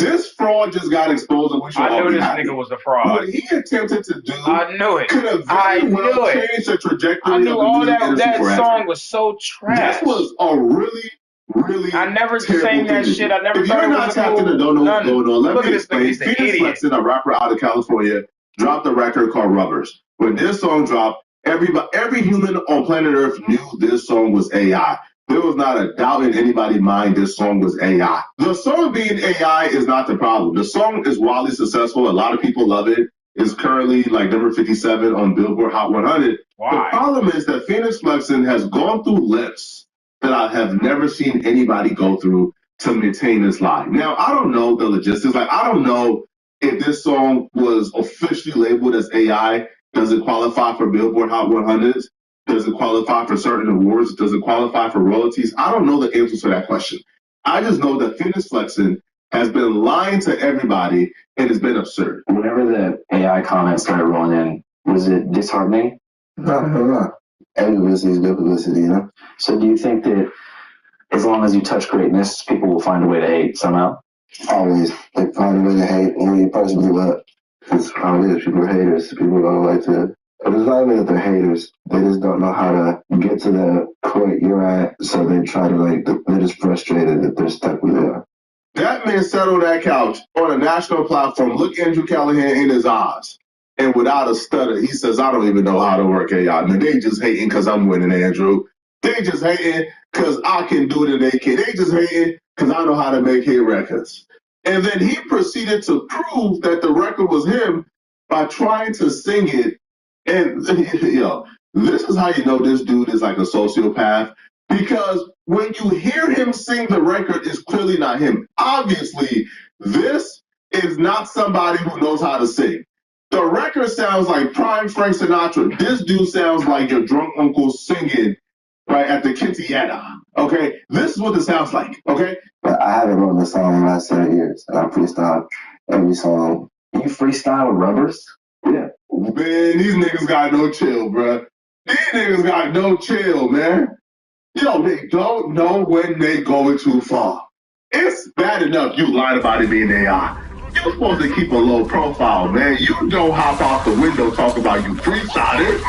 This fraud just got exposed, and we should I all knew be this happy. nigga was a fraud. What he attempted to do I knew it. could have I very well knew it. changed the trajectory I of knew the all music that. industry That forever. song was so trash. This was a really I never terrible sang that thing. shit. I never If thought you're it not was tapped in and cool. don't know what's going on, let Look me at this nigga. explain. He's an Phoenix idiot. Flexen, a rapper out of California, dropped a record called Rubbers. When this song dropped, every human on planet Earth knew this song was AI. There was not a doubt in anybody's mind this song was AI. The song being AI is not the problem. The song is wildly successful. A lot of people love it. It's currently like number 57 on Billboard Hot 100. Why? The problem is that Phoenix Flexen has gone through lengths that I have never seen anybody go through to maintain this lie. Now, I don't know the logistics. Like, I don't know if this song was officially labeled as AI. Does it qualify for Billboard Hot 100s? Does it qualify for certain awards? Does it qualify for royalties? I don't know the answers to that question. I just know that Phoenix Flexen has been lying to everybody, and it's been absurd. Whenever the AI comments started rolling in, was it disheartening? No. Any publicity is good publicity, you know? So do you think that as long as you touch greatness, people will find a way to hate somehow? Always. They find a way to hate who you personally love. That's how it is. People are haters. People don't like to... But it's not even that they're haters. They just don't know how to get to the point you're at, so they try to, like, they're just frustrated that they're stuck where they are. That man sat on that couch on a national platform, look Andrew Callahan in his eyes, and without a stutter, he says, I don't even know how to work AI. Man, they just hating because I'm winning, Andrew. They just hating because I can do it and they can. They just hating because I know how to make hit records. And then he proceeded to prove that the record was him by trying to sing it. And, yo, this is how you know this dude is like a sociopath. Because when you hear him sing the record, it's clearly not him. Obviously, this is not somebody who knows how to sing. The record sounds like prime Frank Sinatra. This dude sounds like your drunk uncle singing right at the quinceañera. Okay? This is what it sounds like. Okay? But I haven't written a song in the last 7 years, and I freestyle every song. You freestyle Rubbers? Yeah. Man, these niggas got no chill, bruh. These niggas got no chill, man. Yo, they don't know when they going too far. It's bad enough you lied about it being AI. You're supposed to keep a low profile, man. You don't hop out the window talk about you freestyling.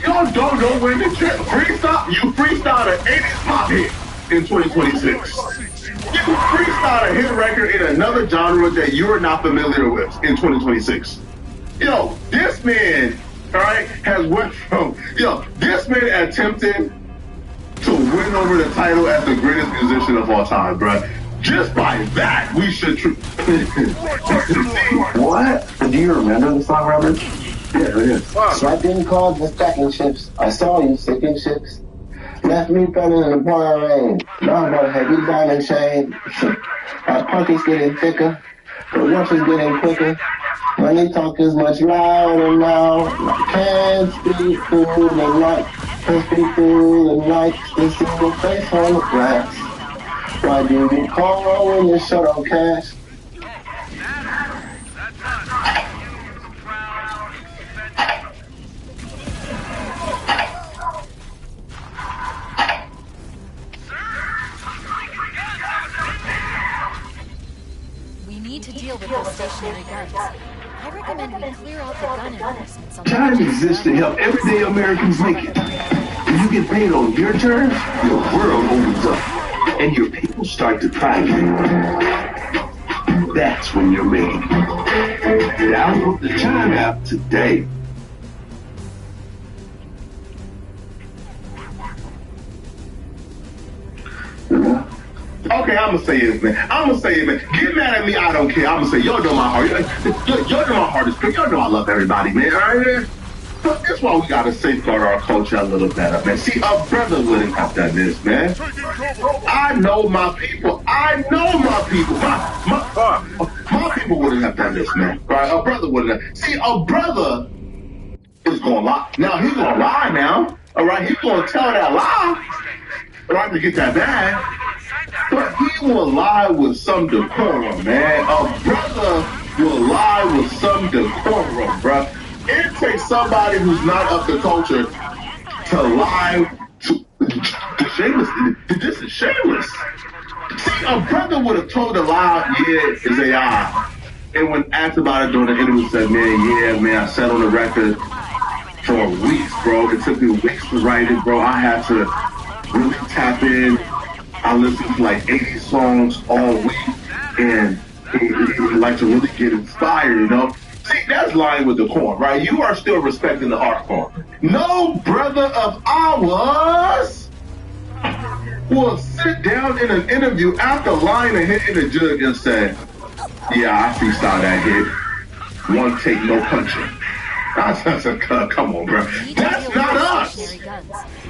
Y'all don't know when to freestyle. You freestyled an 80s pop hit in 2026. You freestyled a hit record in another genre that you're not familiar with in 2026. Yo, this man, all right, has went from, this man attempted to win over the title as the greatest musician of all time, bruh. Just by that, we should... What? Do you remember the song Rubbers? Yeah. Swiping cards and stacking chips. I saw you sticking chips. Left me running in the pouring rain. Now I'm a heavy diamond chain. My pocket's getting thicker. The watch is getting quicker. Money talk is much louder now. Can't speak through the night. Can't speak through the night. They see your face on the grass. Why do you call when you're short on cash? We need to deal with those stationary guns. I recommend we clear out the gun enforcement. Time exists to help everyday Americans make it. When you get paid on your terms, your world opens up, and your people start to thrive. That's when you're making it. Download the Chime app today. Okay, I'm gonna say this, man. Get mad at me, I don't care. I'm gonna say, y'all know my heart. Y'all know my heart is pure. Y'all know I love everybody, man. All right, man? But that's why we gotta safeguard our culture a little better, man. See, a brother wouldn't have done this, man. I know my people. My people wouldn't have done this, man. Right? A brother wouldn't have. See, a brother is gonna lie. Now, he's gonna lie now. All right? He's gonna tell that lie. All right, to get that bag. But he will lie with some decorum, man. A brother will lie with some decorum, bruh. It takes somebody who's not of the culture to lie to shameless. This is shameless. See, a brother would have told a lie, yeah, it's AI. And when asked about it during the interview, said, man, I sat on the record for weeks, bro. It took me weeks to write it, bro. I had to really tap in. I listened to like 80 songs all week, and he like to really get inspired, you know? See, that's lying with the corn, right? You are still respecting the art form. No brother of ours will sit down in an interview after lying and hitting the judge and say, yeah, I freestyle that hit. One take, no punching. Come on, bro. That's not us.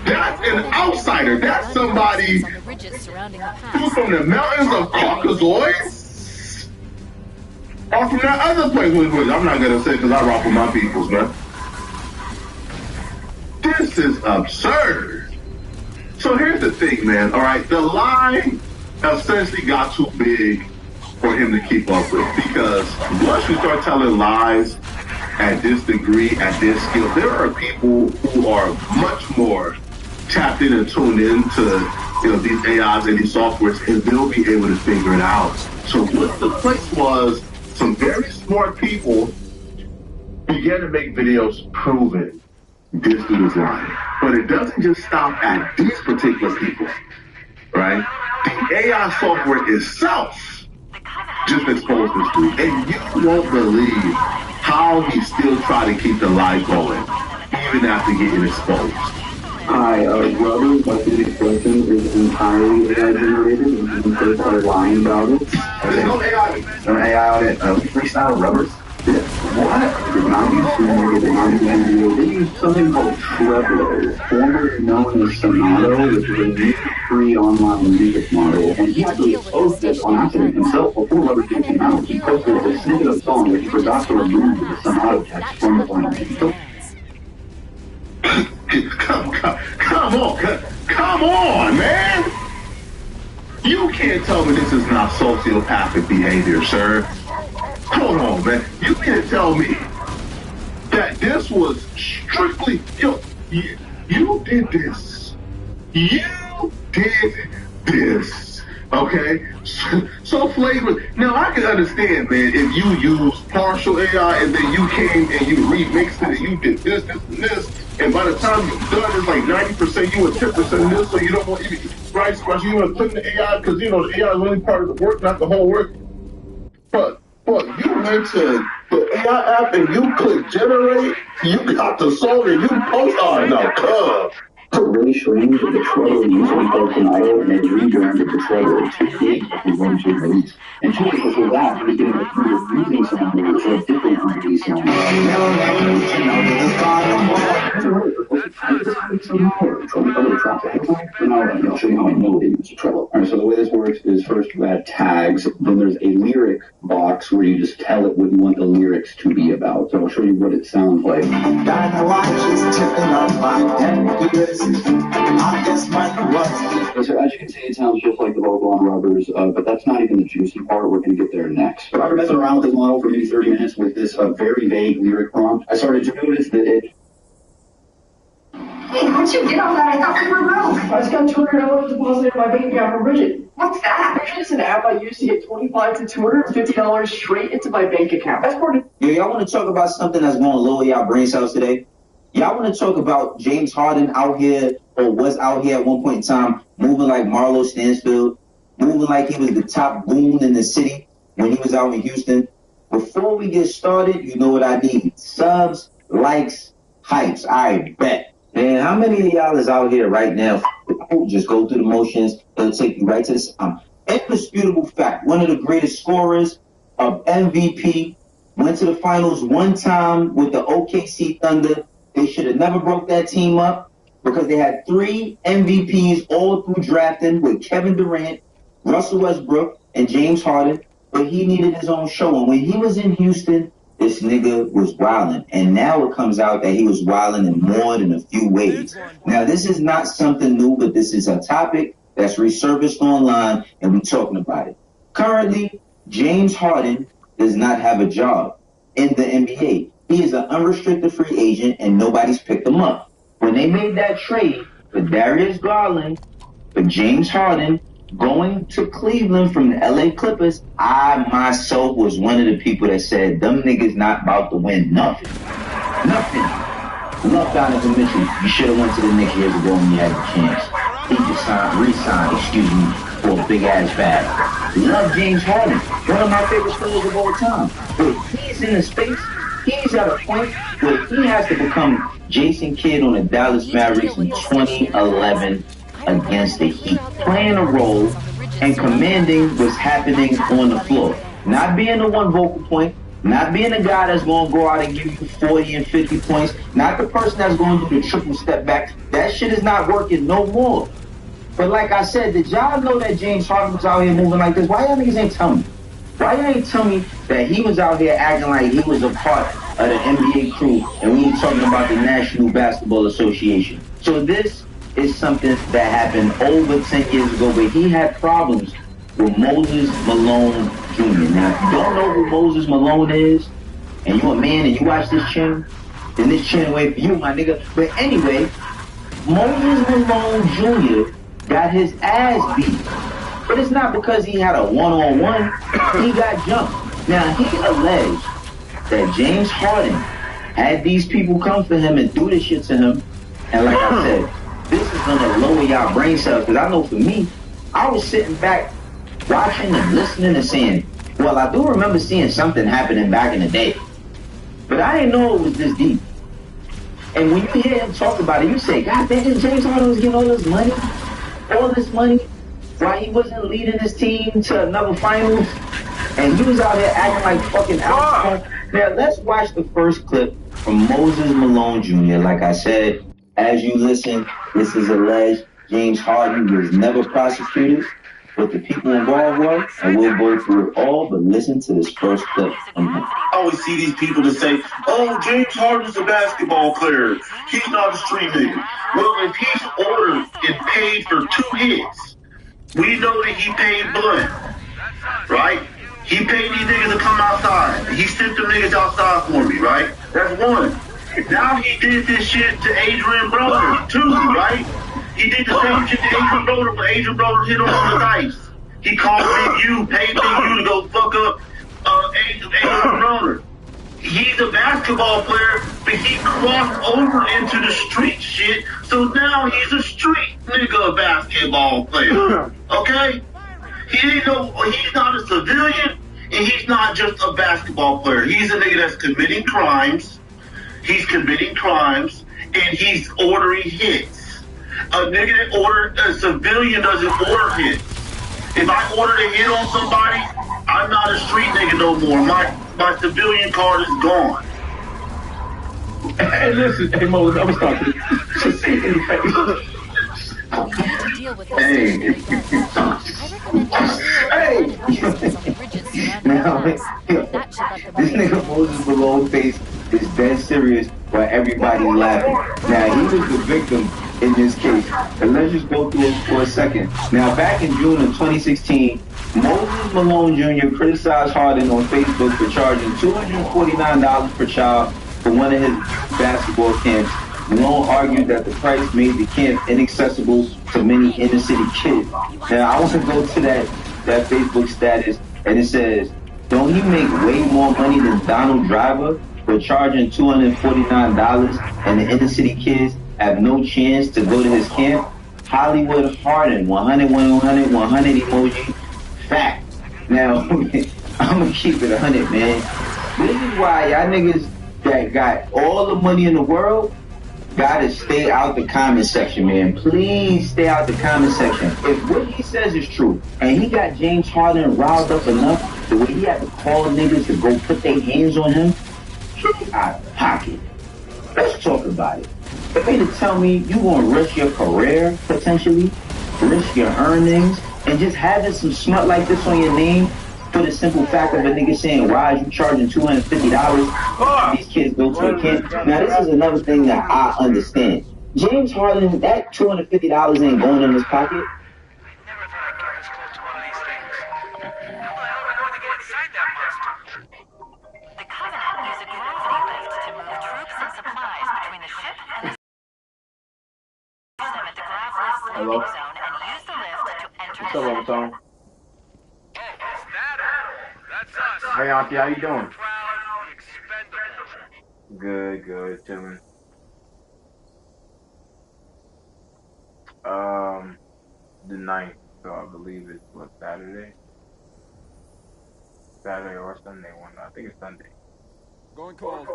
That's an outsider. That's somebody who's from the mountains of Caucasus or from that other place. I'm not going to say because I rock with my peoples, man. This is absurd. So here's the thing, man. All right, the lie essentially got too big for him to keep up with, because once you start telling lies at this degree, at this skill, there are people who are much more tapped in and tuned into these AIs and these softwares, and they'll be able to figure it out. So what the place was, some very smart people began to make videos proving this dude is lying. But it doesn't just stop at these particular people, right? The AI software itself just exposed this dude. And you won't believe how he still tried to keep the lie going, even after getting exposed. Hi, brother, but this expression is entirely AI generated, and you first started lying about it. There's no AI. No AI on it. Freestyle rubbers? What? Did not use Sumerian, did not use NVO. They used something called Treblo, formerly known as Sonato, which is a music-free online music model. And he actually exposed this on accident himself before Rubbers came out. He posted a snippet of song that he forgot to remove the Sonato text from the final music. Come on, man! You can't tell me this is not sociopathic behavior, sir. Hold on, man. You can't tell me that this was strictly, you did this. You did this. Okay? So flagrant. Now, I can understand, man, if you use partial AI and then you came and you remixed it and you did this, and and by the time you're done, it's like 90%, you were 10% this, so you don't want, right? So you want to put in the AI, because, the AI is only part of the work, not the whole work. But you went to the AI app and you click generate, you got the song and you post, oh, no, come. It's really strange that the Trello usually goes to Sonato, and they rebranded the Trello to big for one to release. And two weeks before that, he was getting a few using Sonato for a different release on I'll show you how I know they use a Trello. Alright, so the way this works is first you add tags, then there's a lyric box where you just tell it what you want the lyrics to be about. So I'll show you what it sounds like. So as you can see, it sounds just like the vocal on Rubbers, but that's not even the juicy part. We're going to get there next. But after messing around with this model for maybe 30 minutes with this very vague lyric prompt, I started to notice that it... Hey, how'd you get all that? I thought we were broke. I just got $200 deposited in my bank account from Bridget. What's that? It's an app I use to get $25 to $250 straight into my bank account. That's part of... Y'all want to talk about something that's going to lower y'all brain cells today? Y'all want to talk about James Harden out here, or was out here at one point in time, moving like Marlo Stansfield, moving like he was the top goon in the city when he was out in Houston? Before we get started, you know what I need. Subs, likes, hypes. I bet. Man, how many of y'all is out here right now? Just go through the motions. It'll take you right to the... indisputable fact. One of the greatest scorers of MVP. Went to the finals one time with the OKC Thunder. They should have never broke that team up because they had 3 MVPs all through drafting with Kevin Durant, Russell Westbrook, and James Harden. But he needed his own show. And when he was in Houston, this nigga was wilding. And now it comes out that he was wilding in more than a few ways. Now, this is not something new, but this is a topic that's resurfaced online, and we're talking about it. Currently, James Harden does not have a job in the NBA. He is an unrestricted free agent, and nobody's picked him up. When they made that trade for Darius Garland, for James Harden, Going to Cleveland from the LA Clippers, I myself was one of the people that said, them niggas not about to win nothing. Nothing. Love Donovan Mitchell. You should have went to the Knicks years ago when you had the chance. He just re-signed, for a big ass bag. Love James Harden, one of my favorite players of all time. But he's in a space, he's at a point where he has to become Jason Kidd on the Dallas Mavericks in 2011 against the Heat, playing a role and commanding what's happening on the floor. Not being the one vocal point, not being the guy that's going to go out and give you 40 and 50 points, not the person that's going to do the triple step back. That shit is not working no more. But like I said, did y'all know that James Harden was out here moving like this? Why y'all niggas ain't tell me? Why y'all ain't tell me that he was out here acting like he was a part of the NBA crew and we ain't talking about the National Basketball Association? So this is something that happened over 10 years ago where he had problems with Moses Malone Jr. Now, if you don't know who Moses Malone is, and you a man and you watch this channel, then this channel ain't for you, my nigga. But anyway, Moses Malone Jr. got his ass beat. But it's not because he had a one-on-one. He got jumped. Now, he alleged that James Harden had these people come for him and do this shit to him. And like I said, this is going to lower y'all brain cells. Because I know for me, I was sitting back watching and listening and saying, well, I do remember seeing something happening back in the day. But I didn't know it was this deep. And when you hear him talk about it, you say, God damn, James Harden was getting all this money while he wasn't leading his team to another finals, and he was out there acting like fucking alcohol. Now let's watch the first clip from Moses Malone Jr. Like I said, as you listen, this is alleged. James Harden was never prosecuted, but the people involved were, and we'll go through it all, but listen to this first clip from him. I always see these people that say, oh, James Harden's a basketball player. He's not a street nigga. Well, if he's ordered and paid for 2 hits, we know that he paid blood, right? He paid these niggas to come outside. He sent them niggas outside for me, right? That's one. Now he did this shit to Adrian Broner, too, right? He did the same shit to Adrian Broner when Adrian Broner hit on the dice. He called Big U, paid Big U to go fuck up Adrian Broner. He's a basketball player, but he crossed over into the street shit, so now he's a street nigga basketball player. Okay? He's not a civilian, and he's not just a basketball player. He's a nigga that's committing crimes. He's committing crimes, and he's ordering hits. A nigga that a civilian doesn't order hits. If I ordered a hit on somebody, I'm not a street nigga no more. My civilian card is gone. Hey, listen, hey, Mo, I'm talking. Just say anything. Deal with this stationary guns. I recommend you clear out the bridges surrounding the house. That should let the This money nigga Moses Malone face is dead serious while everybody's laughing. Now, he was the victim in this case. And let's just go through it for a second. Now, back in June of 2016, Moses Malone Jr. criticized Harden on Facebook for charging $249 per child for one of his basketball camps. Malone argued that the price made the camp inaccessible to many inner city kids. Now, I want to go to that Facebook status, and it says, don't he make way more money than Donald Driver for charging $249 and the inner city kids have no chance to go to his camp? Hollywood Harden, 100 emoji. Fact. Now, I'm gonna keep it 100, man. This is why y'all niggas that got all the money in the world gotta stay out the comment section, man. Please stay out the comment section. If what he says is true, and he got James Harden riled up enough the way he had to call niggas to go put their hands on him, get out of pocket. Let's talk about it. If they to tell me you gonna risk your career, potentially, risk your earnings, and just having some smut like this on your name for the simple fact of a nigga saying, why is you charging $250? These kids go to a camp. Now, this is another thing that I understand. James Harden, that $250 ain't going in his pocket. The Covenant used a gravity lift to move troops and supplies between the ship and the them at the grav lift's landing zone and use the lift to enter the What's up, Uncle Tom? Hey, Auntie, how you doing? Good, good, chilling. The 9th, so I believe it's what, Saturday? Saturday or Sunday one. I think it's Sunday. Going cold.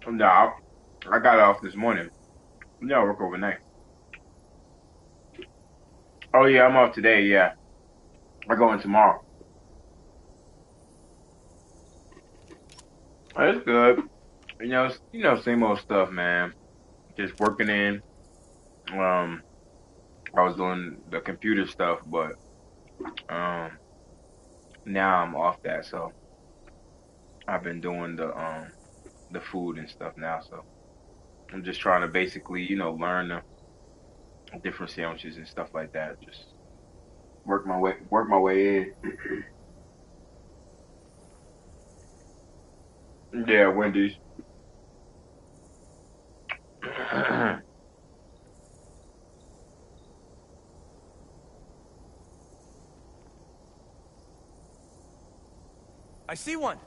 No, I got off this morning. Yeah, I work overnight. Oh yeah, I'm off today. Yeah, I go in tomorrow. It's good. Same old stuff, man. Just working in. Um, I was doing the computer stuff, but um, now I'm off that. So I've been doing the food and stuff now. So I'm just trying to basically, learn the different sandwiches and stuff like that. Just work my way in. Yeah, Wendy's. I see one.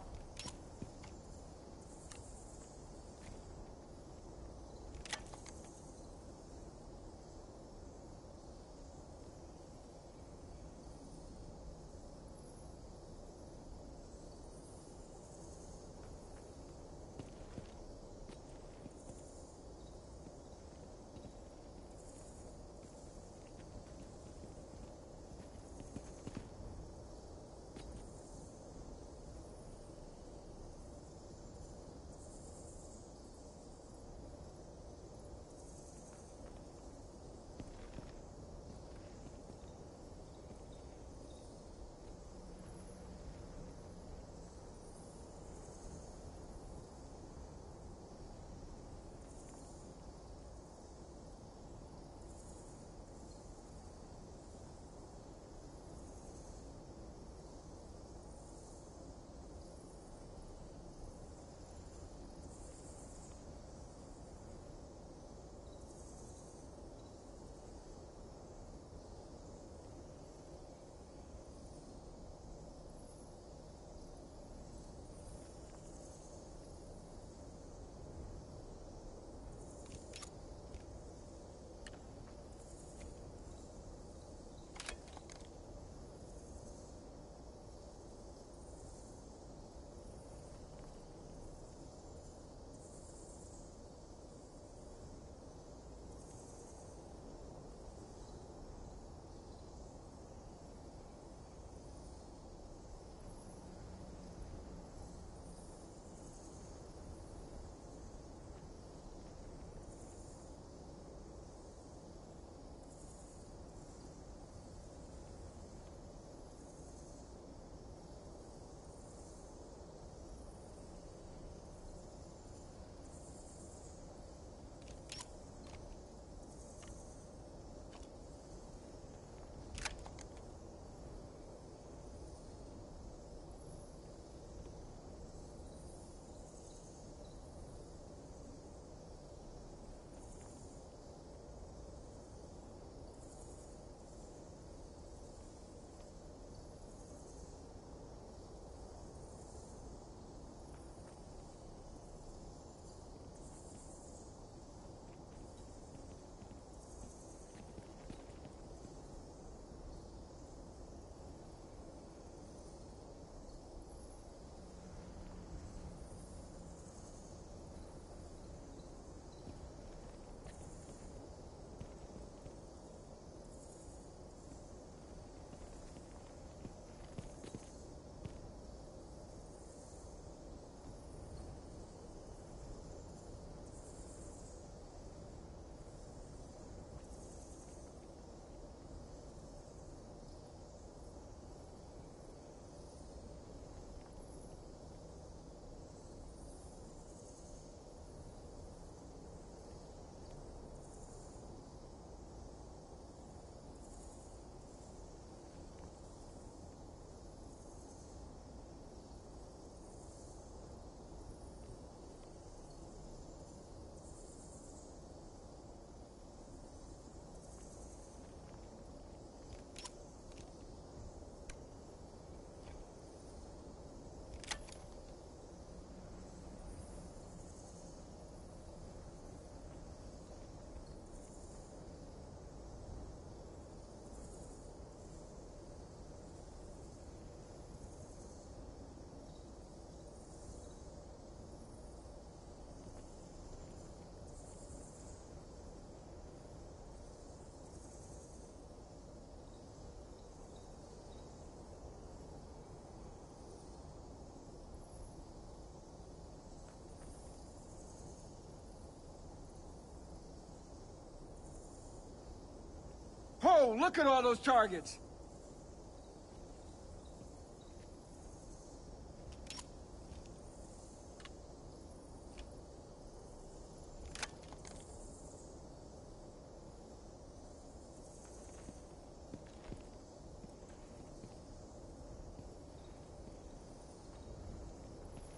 Whoa, look at all those targets!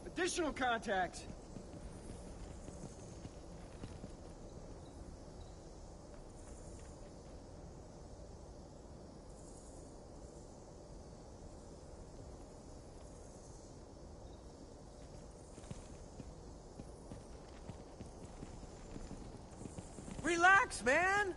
Additional contacts! Relax, man!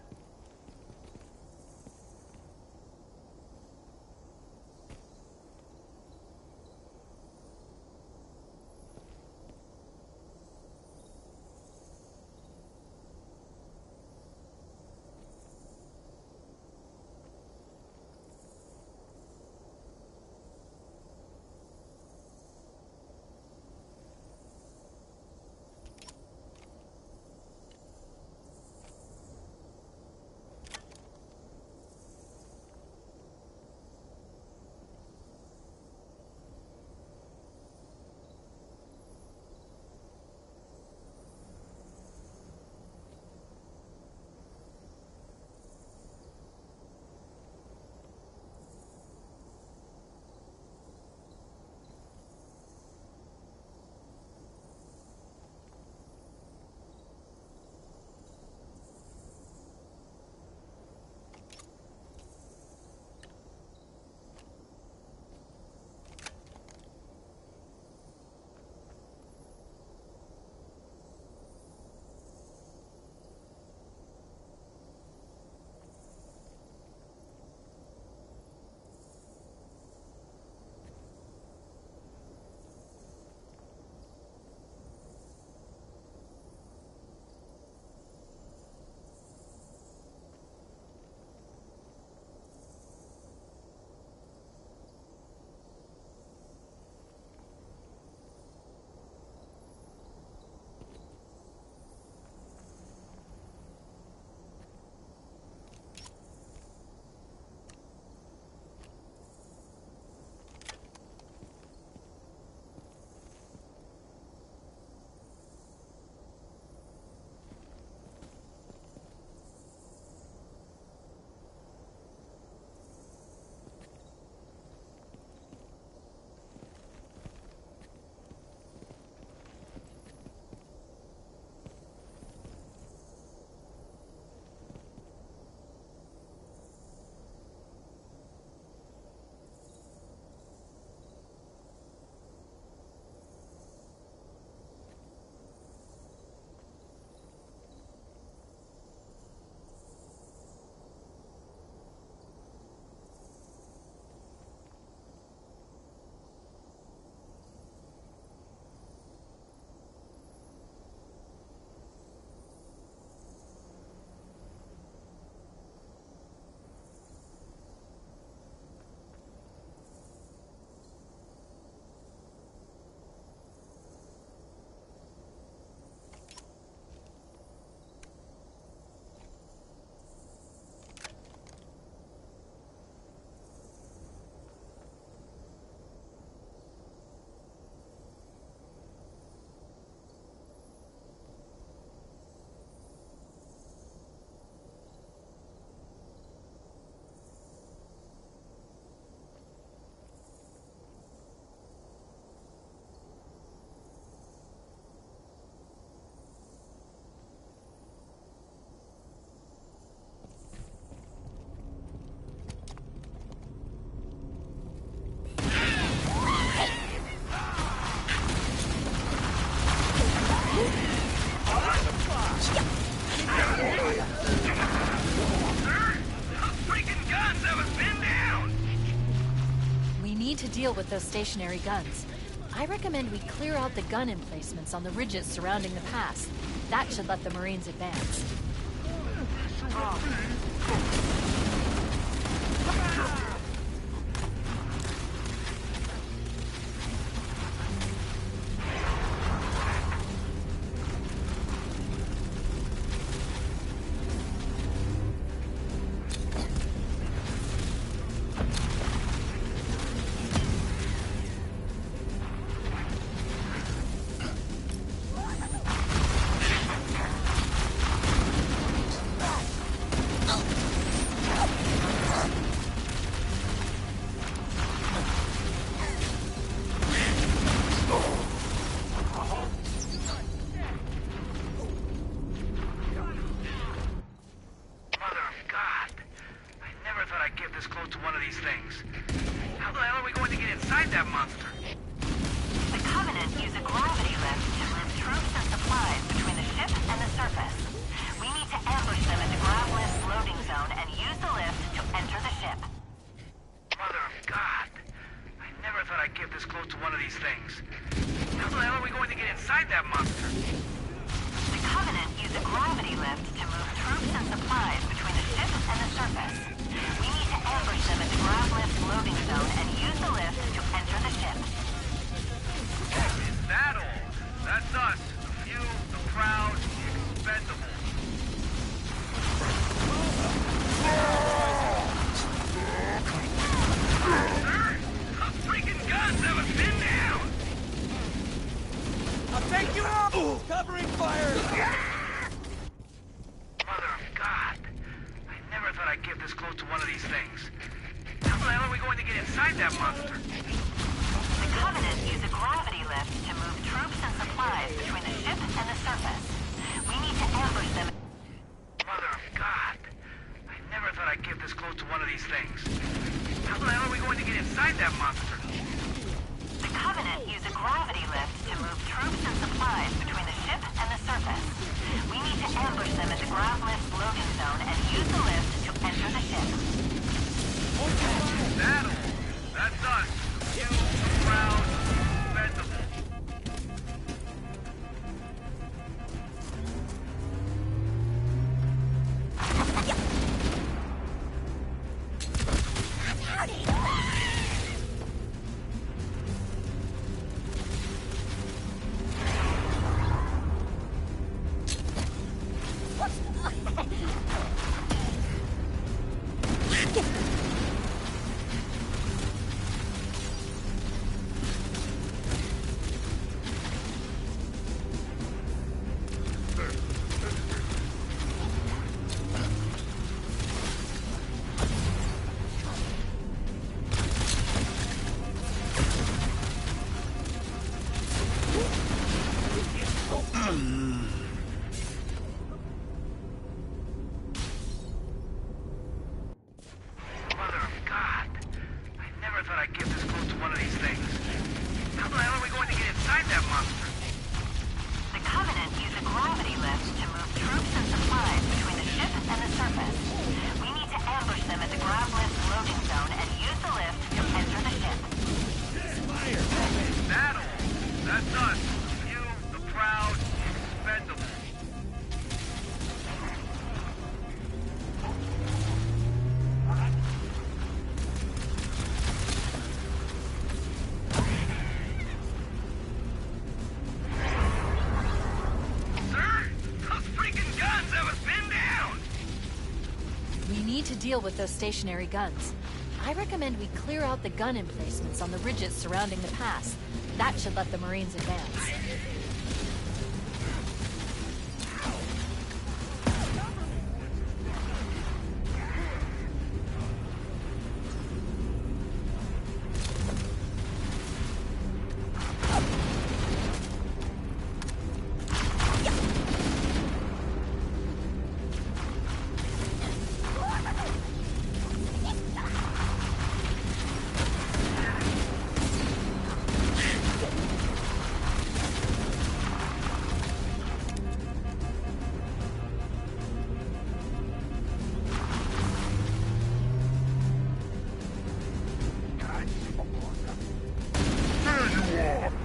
To deal with those stationary guns. I recommend we clear out the gun emplacements on the ridges surrounding the pass. That should let the Marines advance. inside that monster. The Covenant use a gravity lift to move troops and supplies between the ship and the surface. We need to ambush them at the ground lift loading zone and use the lift to enter the ship. Is that all? That's us. The few, the proud, the expendable. Those freaking guns haven't been down! I'll take you out! Covering fire! Mother of God. I never thought I'd get this close to one of these things. How the hell are we going to get inside that monster? The Covenant use a gravity lift to move troops and supplies between the ship and the surface. We need to ambush them. Mother of God. I never thought I'd get this close to one of these things. How the hell are we going to get inside that monster? The Covenant use a gravity lift to move troops and supplies between the ship and the surface. We need to ambush them at the ground lift loading zone and use the lift to enter the ship. That all? That's us. You, proud, expendable. Mother of God. I never thought I'd get this close to one of these things. How the hell are we going to get inside that monster? The Covenant use a gravity lift to move troops and supplies between the ship and the surface. We need to ambush them at the ground lift loading zone and use the lift to enter the ship. That all? That's us. You, the proud, expendable. Sir, those freaking guns haven't been down! We need to deal with those stationary guns. I recommend we clear out the gun emplacements on the ridges surrounding the pass. That should let the Marines advance.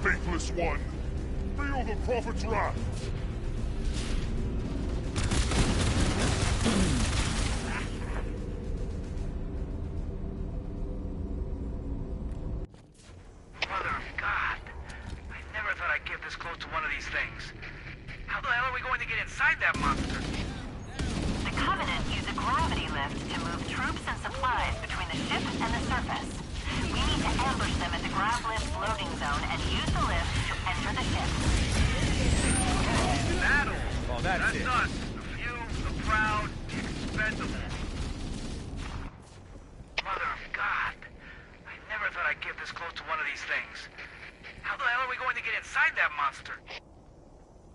Faithless one! Feel the Prophet's wrath! Mother of God. I never thought I'd get this close to one of these things. How the hell are we going to get inside that monster? The Covenant use a gravity lift to move troops and supplies between the ship and the surface. We need to ambush them at the ground lift loading zone and use the lift to enter the ship. That all? Oh, that's it. us. The few, the proud, the expendable. Mother of God. I never thought I'd get this close to one of these things. How the hell are we going to get inside that monster?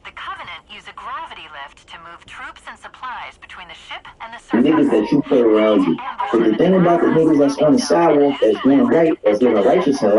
The Covenant use a gravity lift to move troops and supplies between the ship and the The niggas surface. that you put around you. But the thing about the niggas that's on the sidewalk that's doing right, that's living righteous in life,